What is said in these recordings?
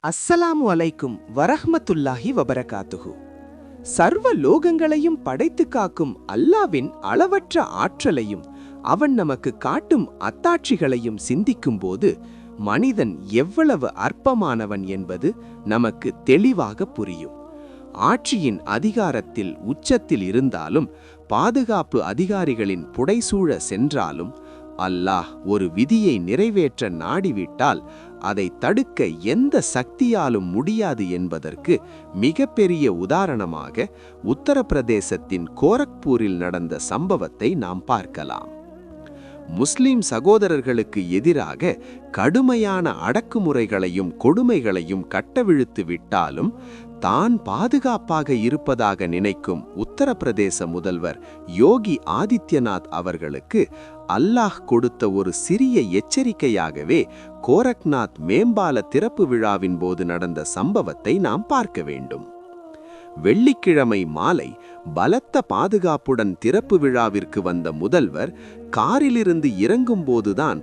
அஸ்ஸலாமு அலைக்கும் வரஹ்மத்துல்லாஹி வபரகாத்துஹு. சர்வ லோகங்களையும் படைத்து காக்கும் அல்லாவின் அளவற்ற ஆற்றலையும் அவன் நமக்கு காட்டும் அத்தாட்சிகளையும் சிந்திக்கும் போது மனிதன் எவ்வளவு அற்பமானவன் என்பது நமக்கு தெளிவாக புரியும். ஆட்சியின் அதிகாரத்தில் உச்சத்தில் இருந்தாலும், பாதுகாப்பு அதிகாரிகளின் புடைசூழ சென்றாலும், அல்லாஹ் ஒரு விதியை நிறைவேற்ற நாடிவிட்டால் அதை தடுக்க எந்த சக்தியாலும் முடியாது என்பதற்கு மிகப்பெரிய உதாரணமாக உத்தரப்பிரதேசத்தின் கோரக்பூரில் நடந்த சம்பவத்தை நாம் பார்க்கலாம். முஸ்லிம் சகோதரர்களுக்கு எதிராக கடுமையான அடக்குமுறைகளையும் கொடுமைகளையும் கட்டவிழ்த்து விட்டாலும் தான் பாதுகாப்பாக இருப்பதாக நினைக்கும் உத்தரப்பிரதேச முதல்வர் யோகி ஆதித்யநாத் அவர்களுக்கு அல்லாஹ் கொடுத்த ஒரு சிறிய எச்சரிக்கையாகவே கோரக்நாத் மேம்பால திறப்பு விழாவின் போது நடந்த சம்பவத்தை நாம் பார்க்க வேண்டும். வெள்ளிக்கிழமை மாலை பலத்த பாதுகாப்புடன் திறப்பு விழாவிற்கு வந்த முதல்வர் காரிலிருந்து இறங்கும்போதுதான்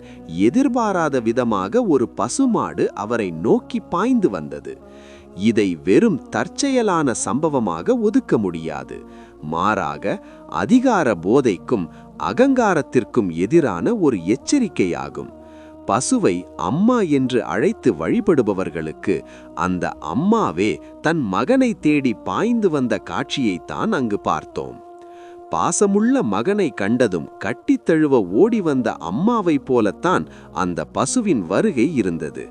எதிர்பாராத விதமாக ஒரு பசுமாடு அவரை நோக்கி பாய்ந்து வந்தது. இதை வெறும் தற்செயலான சம்பவமாக ஒதுக்க முடியாது. மாறாக அதிகார போதைக்கும் அகங்காரத்திற்கும் எதிரான ஒரு எச்சரிக்கையாகும். பசுவை அம்மா என்று அழைத்து வழிபடுபவர்களுக்கு அந்த அம்மாவே தன் மகனை தேடி பாய்ந்து வந்த காட்சியைத்தான் அங்கு பார்த்தோம். பாசமுள்ள மகனை கண்டதும் கட்டித் தழுவ ஓடி வந்த அம்மாவைப் போலத்தான் அந்த பசுவின் வருகை இருந்தது.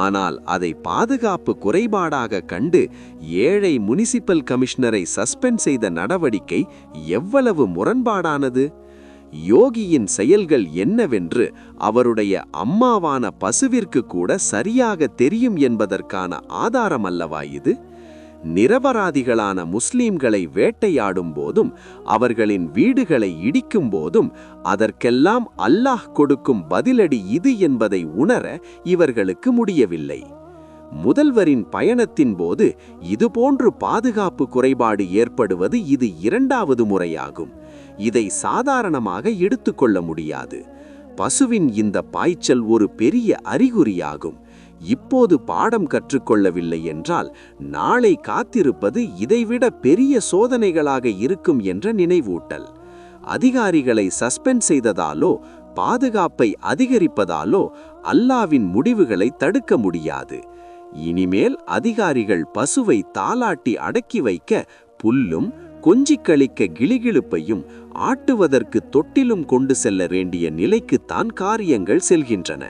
ஆனால் அதை பாதுகாப்பு குறைபாடாக கண்டு ஏழை முனிசிபல் கமிஷனரை சஸ்பெண்ட் செய்த நடவடிக்கை எவ்வளவு முரண்பாடானது! யோகியின் செயல்கள் என்னவென்று அவருடைய அம்மாவான பசுவிற்கு கூட சரியாக தெரியும் என்பதற்கான ஆதாரம் அல்லவா இது? நிரபராதிகளான முஸ்லிம்களை வேட்டையாடும் போதும் அவர்களின் வீடுகளை இடிக்கும் போதும் அதற்கெல்லாம் அல்லாஹ் கொடுக்கும் பதிலடி இது என்பதை உணர இவர்களுக்கு முடியவில்லை. முதல்வரின் பயணத்தின் போது இதுபோன்று பாதுகாப்பு குறைபாடு ஏற்படுவது இது இரண்டாவது முறையாகும். இதை சாதாரணமாக எடுத்துக்கொள்ள முடியாது. பசுவின் இந்த பாய்ச்சல் ஒரு பெரிய அறிகுறியாகும். இப்போது பாடம் கற்றுக்கொள்ளவில்லை என்றால் நாளை காத்திருப்பது இதைவிட பெரிய சோதனைகளாக இருக்கும் என்ற நினைவூட்டல். அதிகாரிகளை சஸ்பெண்ட் செய்ததாலோ பாதுகாப்பை அதிகரிப்பதாலோ அல்லாவின் முடிவுகளை தடுக்க முடியாது. இனிமேல் அதிகாரிகள் பசுவை தாலாட்டி அடக்கி வைக்க புல்லும் கொஞ்சிக் கழிக்க கிளிகிழுப்பையும் ஆட்டுவதற்கு தொட்டிலும் கொண்டு செல்ல வேண்டிய நிலைக்குத்தான் காரியங்கள் செல்கின்றன.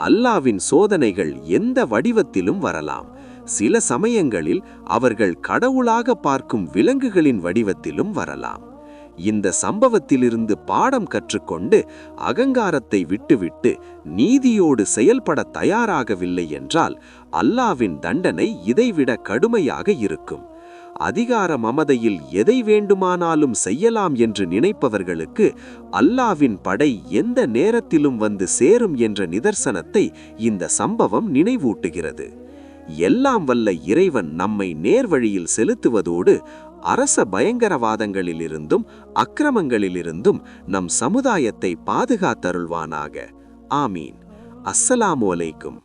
அல்லாவின் சோதனைகள் எந்த வடிவத்திலும் வரலாம். சில சமயங்களில் அவர்கள் கடவுளாக பார்க்கும் விலங்குகளின் வடிவத்திலும் வரலாம். இந்த சம்பவத்திலிருந்து பாடம் கற்றுக்கொண்டு அகங்காரத்தை விட்டுவிட்டு நீதியோடு செயல்பட தயாராகவில்லை என்றால் அல்லாவின் தண்டனை இதைவிட கடுமையாக இருக்கும். அதிகார மமதையில் எதை வேண்டுமானாலும் செய்யலாம் என்று நினைப்பவர்களுக்கு அல்லாவின் படை எந்த நேரத்திலும் வந்து சேரும் என்ற நிதர்சனத்தை இந்த சம்பவம் நினைவூட்டுகிறது. எல்லாம் வல்ல இறைவன் நம்மை நேர்வழியில் செலுத்துவதோடு அரச பயங்கரவாதங்களிலிருந்தும் அக்கிரமங்களிலிருந்தும் நம் சமுதாயத்தை பாதுகாத்தருள்வானாக. ஆமீன். அஸ்ஸலாமு அலைக்கும்.